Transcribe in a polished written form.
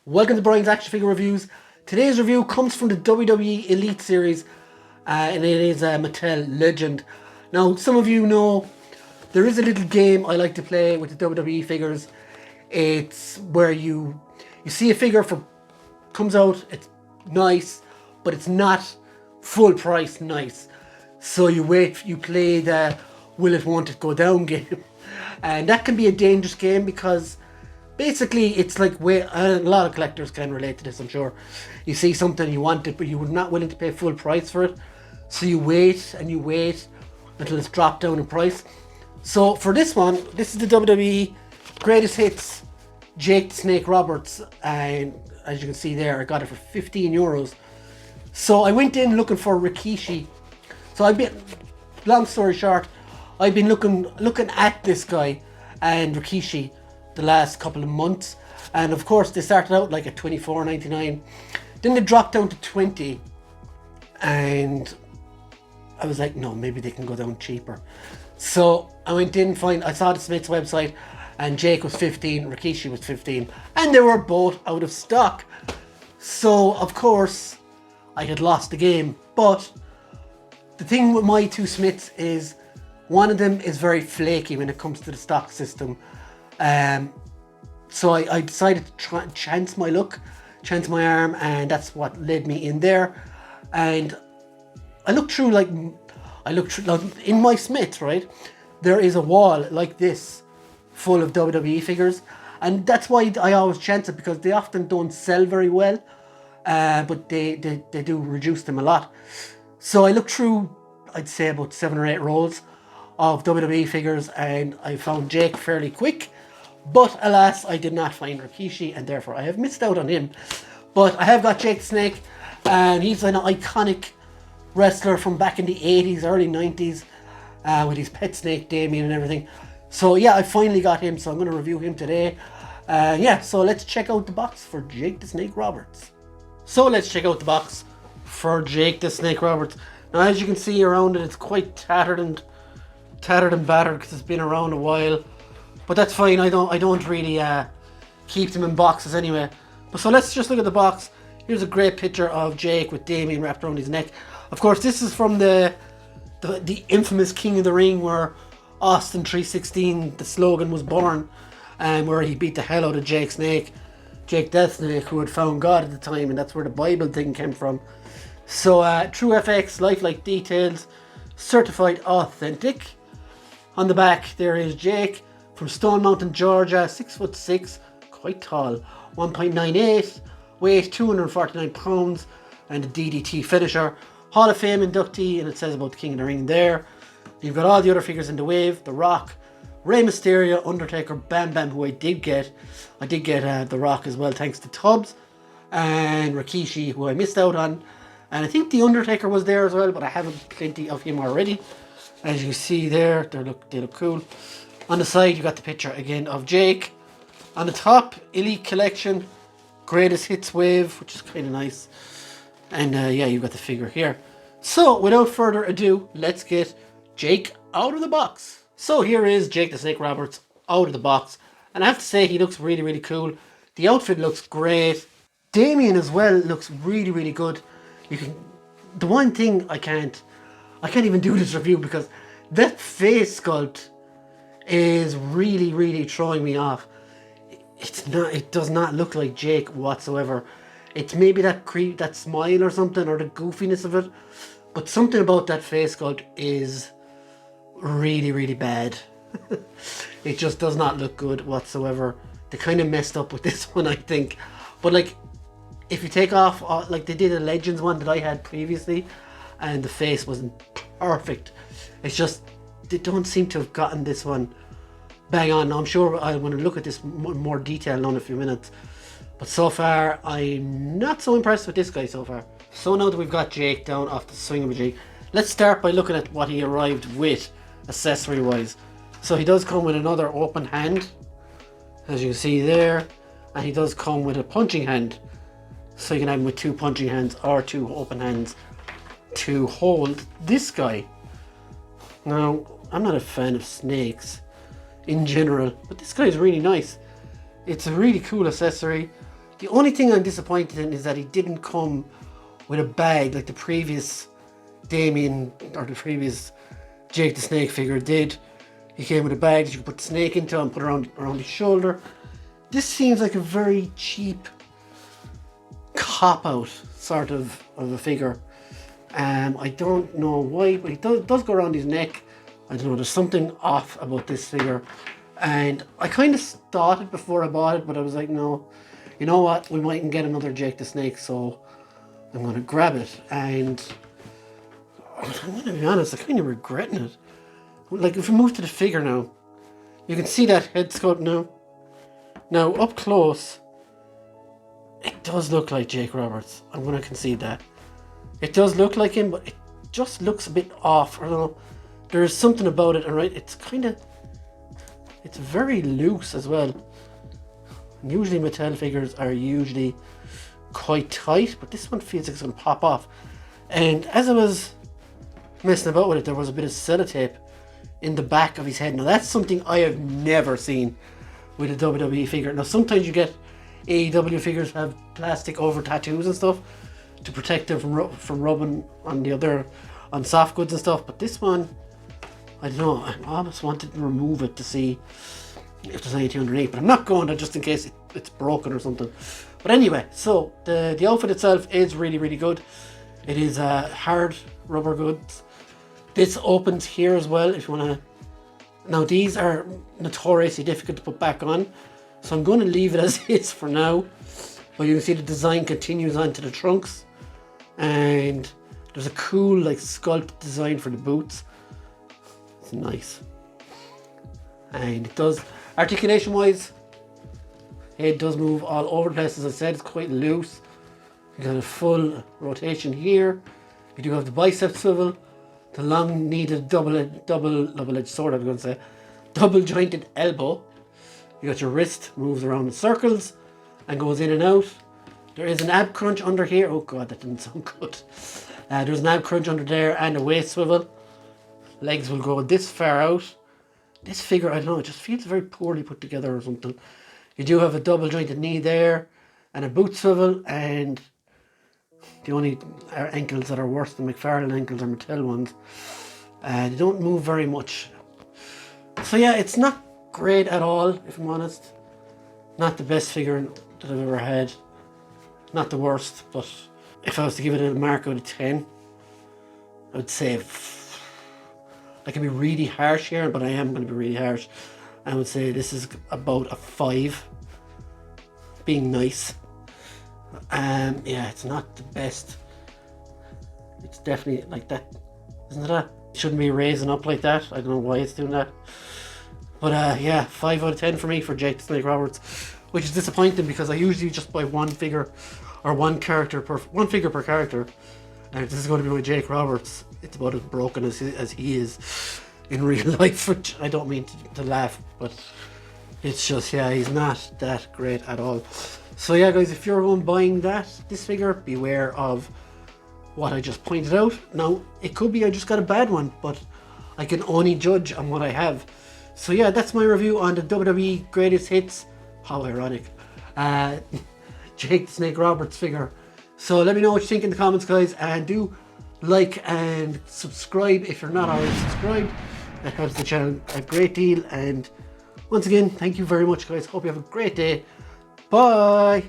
Welcome to Brian's Action Figure Reviews. Today's review comes from the WWE Elite Series, and it is a Mattel Legend. Now, some of you know there is a little game I like to play with the WWE figures. It's where you see a figure comes out, it's nice, but it's not full price nice. So you wait, you play the will it won't it go down game, and that can be a dangerous game because basically it's like a lot of collectors can relate to this, I'm sure. You see something, you want it, but you're not willing to pay full price for it, so you wait and you wait until it's dropped down in price. So for this one, this is the WWE Greatest Hits Jake the Snake Roberts, and as you can see there, I got it for €15. So I went in looking for Rikishi. So long story short, I've been looking at this guy and Rikishi the last couple of months, and of course they started out like at $24.99, then they dropped down to $20, and I was like, no, maybe they can go down cheaper. So I went in, I saw the Smith's website, and Jake was 15, Rikishi was 15, and they were both out of stock. So of course I had lost the game. But the thing with my two Smiths is one of them is very flaky when it comes to the stock system. So I decided to chance my luck, chance my arm, and that's what led me in there. And I looked through like in my Smith, right? There is a wall like this full of WWE figures, and that's why I always chance it, because they often don't sell very well, but they do reduce them a lot. So I looked through, I'd say about 7 or 8 rows of WWE figures, and I found Jake fairly quick. But alas, I did not find Rikishi, and therefore I have missed out on him. But I have got Jake the Snake, and he's an iconic wrestler from back in the 80s, early 90s, with his pet snake Damien and everything. So yeah, I finally got him, so I'm going to review him today. So let's check out the box for Jake the Snake Roberts. So let's check out the box for Jake the Snake Roberts. Now, as you can see around it, it's quite tattered and battered because it's been around a while. But that's fine. I don't really keep them in boxes anyway. But so let's just look at the box. Here's a great picture of Jake with Damien wrapped around his neck. Of course, this is from the infamous King of the Ring, where Austin 316, the slogan, was born, and where he beat the hell out of Jake Death Snake, who had found God at the time, and that's where the Bible thing came from. So True FX, lifelike details, certified authentic. On the back there is Jake from Stone Mountain, Georgia, 6'6", quite tall, 1.98, weight 249 pounds, and a DDT finisher. Hall of Fame inductee, and it says about the King of the Ring there. You've got all the other figures in the wave: The Rock, Rey Mysterio, Undertaker, Bam Bam, who I did get The Rock as well, thanks to Tubbs, and Rikishi, who I missed out on. And I think the Undertaker was there as well, but I have plenty of him already. As you see there, they look cool. On the side, you got the picture again of Jake. On the top, Elite Collection, Greatest Hits Wave, which is kind of nice. And you've got the figure here. So without further ado, let's get Jake out of the box. So here is Jake the Snake Roberts out of the box. And I have to say, he looks really, really cool. The outfit looks great. Damien as well looks really, really good. The one thing I can't even do this review because that face sculpt is really, really throwing me off. It does not look like Jake whatsoever. It's maybe that smile or something, or the goofiness of it, but something about that face sculpt is really, really bad. It just does not look good whatsoever. They kind of messed up with this one, I think. But like, if you take off, like they did a Legends one that I had previously, and the face wasn't perfect. It's just, they don't seem to have gotten this one bang on. Now, I'm sure I want to look at this more detail in a few minutes. But so far, I'm not so impressed with this guy so far. So now that we've got Jake down off the swingamajig, let's start by looking at what he arrived with, accessory-wise. So he does come with another open hand, as you can see there. And he does come with a punching hand. So you can have him with 2 punching hands or 2 open hands to hold this guy. Now, I'm not a fan of snakes in general, but this guy is really nice. It's a really cool accessory. The only thing I'm disappointed in is that he didn't come with a bag like the previous Damien or the previous Jake the Snake figure did. He came with a bag that you could put the snake into and put it around his shoulder. This seems like a very cheap cop-out sort of a figure. I don't know why, but it does go around his neck. I don't know, there's something off about this figure. And I kind of thought it before I bought it, but I was like, no, you know what, we mightn't get another Jake the Snake, so I'm going to grab it. And I'm going to be honest, I'm kind of regretting it. Like, if we move to the figure now, you can see that head sculpt now. Now, up close, it does look like Jake Roberts. I'm going to concede that. It does look like him, but it just looks a bit off. I don't know. There is something about it, and right, it's very loose as well. And usually Mattel figures are usually quite tight, but this one feels like it's going to pop off. And as I was messing about with it, there was a bit of sellotape in the back of his head. Now that's something I have never seen with a WWE figure. Now sometimes you get AEW figures have plastic over tattoos and stuff to protect them from rubbing on soft goods and stuff, but this one, I don't know, I almost wanted to remove it to see if there's anything underneath, but I'm not going to, just in case it's broken or something. But anyway, so the outfit itself is really, really good. It is hard rubber goods. This opens here as well if you want to. Now these are notoriously difficult to put back on, so I'm going to leave it as is for now. But you can see the design continues onto the trunks, and there's a cool like sculpt design for the boots. It's nice, and it does articulation wise. It does move all over the place. As I said, it's quite loose. You got a full rotation here. You do have the bicep swivel. The long needed double-edged sword, I was going to say, double jointed elbow. You got your wrist, moves around in circles and goes in and out. There is an ab crunch under here. Oh god, that didn't sound good. There's an ab crunch under there and a waist swivel. Legs will go this far out. This figure, I don't know, it just feels very poorly put together or something. You do have a double jointed knee there and a boot swivel, and the only ankles that are worse than McFarlane ankles are Mattel ones. They don't move very much. So yeah, it's not great at all, if I'm honest. Not the best figure that I've ever had. Not the worst, but if I was to give it a mark out of 10, I would say, I can be really harsh here, but I am going to be really harsh. I would say this is about a 5, being nice. Yeah, it's not the best. It's definitely like that, isn't it? It shouldn't be raising up like that. I don't know why it's doing that. But yeah, 5 out of 10 for me for Jake the Snake Roberts, which is disappointing because I usually just buy one figure or one figure per character. And if this is going to be my Jake Roberts, it's about as broken as he is in real life, which I don't mean to laugh, but it's just, yeah, he's not that great at all. So yeah guys, if you're going buying this figure, beware of what I just pointed out. Now, it could be I just got a bad one, but I can only judge on what I have. So yeah, that's my review on the WWE Greatest Hits. How ironic. Jake the Snake Roberts figure. So let me know what you think in the comments guys, and do like and subscribe if you're not already subscribed. That helps the channel a great deal, and once again, thank you very much guys. Hope you have a great day. Bye.